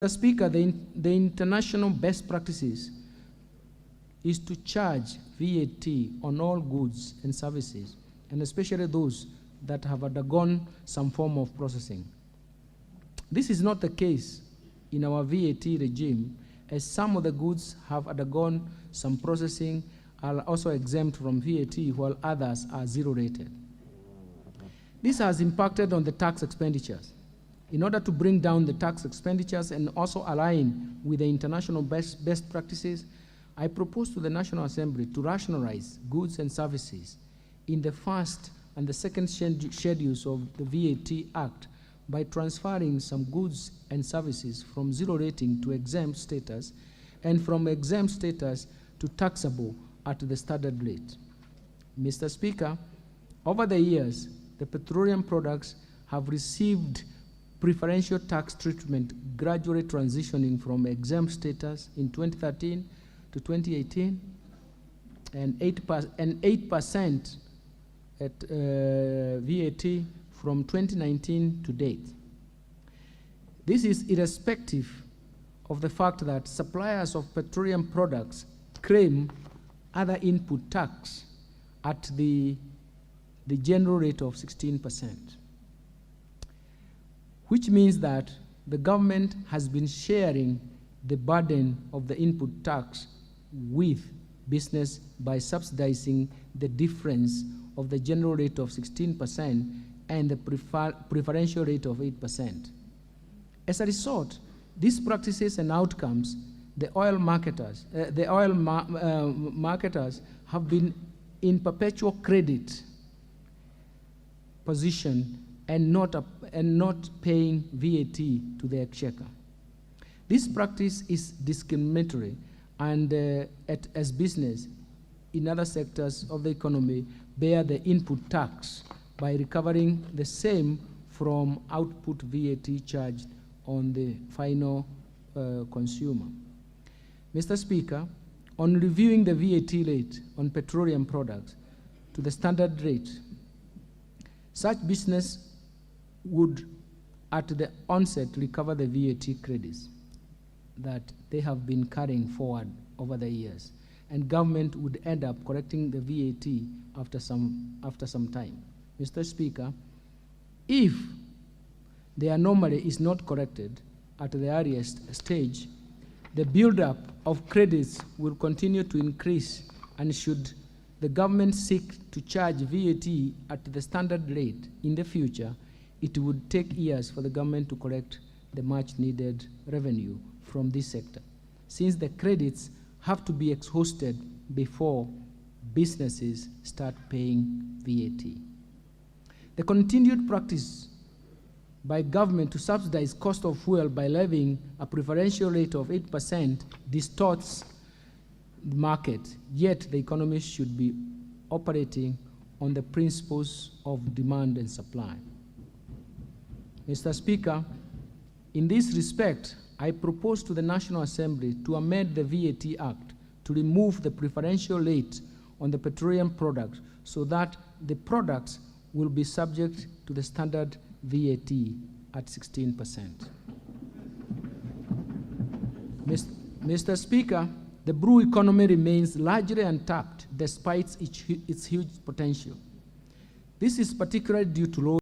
Mr. Speaker, the international best practices is to charge VAT on all goods and services, and especially those that have undergone some form of processing. This is not the case in our VAT regime, as some of the goods have undergone some processing, are also exempt from VAT, while others are zero rated. This has impacted on the tax expenditures. In order to bring down the tax expenditures and also align with the international best practices, I propose to the National Assembly to rationalize goods and services in the first and the second schedules of the VAT Act by transferring some goods and services from zero rating to exempt status and from exempt status to taxable at the standard rate. Mr. Speaker, over the years, the petroleum products have received preferential tax treatment, gradually transitioning from exempt status in 2013 to 2018, and 8% at VAT from 2019 to date. This is irrespective of the fact that suppliers of petroleum products claim other input tax at the general rate of 16%. Which means that the government has been sharing the burden of the input tax with business by subsidizing the difference of the general rate of 16% and the preferential rate of 8%. As a result, these practices and outcomes, the oil marketers have been in perpetual credit position and not paying VAT to the exchequer. This practice is discriminatory, and as business in other sectors of the economy bear the input tax by recovering the same from output VAT charged on the final consumer. Mr. Speaker, on reviewing the VAT rate on petroleum products to the standard rate, such business would at the onset recover the VAT credits that they have been carrying forward over the years, and government would end up correcting the VAT after some time. Mr. Speaker, if the anomaly is not corrected at the earliest stage, the buildup of credits will continue to increase, and should the government seek to charge VAT at the standard rate in the future, it would take years for the government to collect the much needed revenue from this sector, since the credits have to be exhausted before businesses start paying VAT. The continued practice by government to subsidize cost of fuel by levying a preferential rate of 8% distorts the market, yet the economy should be operating on the principles of demand and supply. Mr. Speaker, in this respect, I propose to the National Assembly to amend the VAT Act to remove the preferential rate on the petroleum products so that the products will be subject to the standard VAT at 16%. Mr. Speaker, the brew economy remains largely untapped despite its huge potential. This is particularly due to low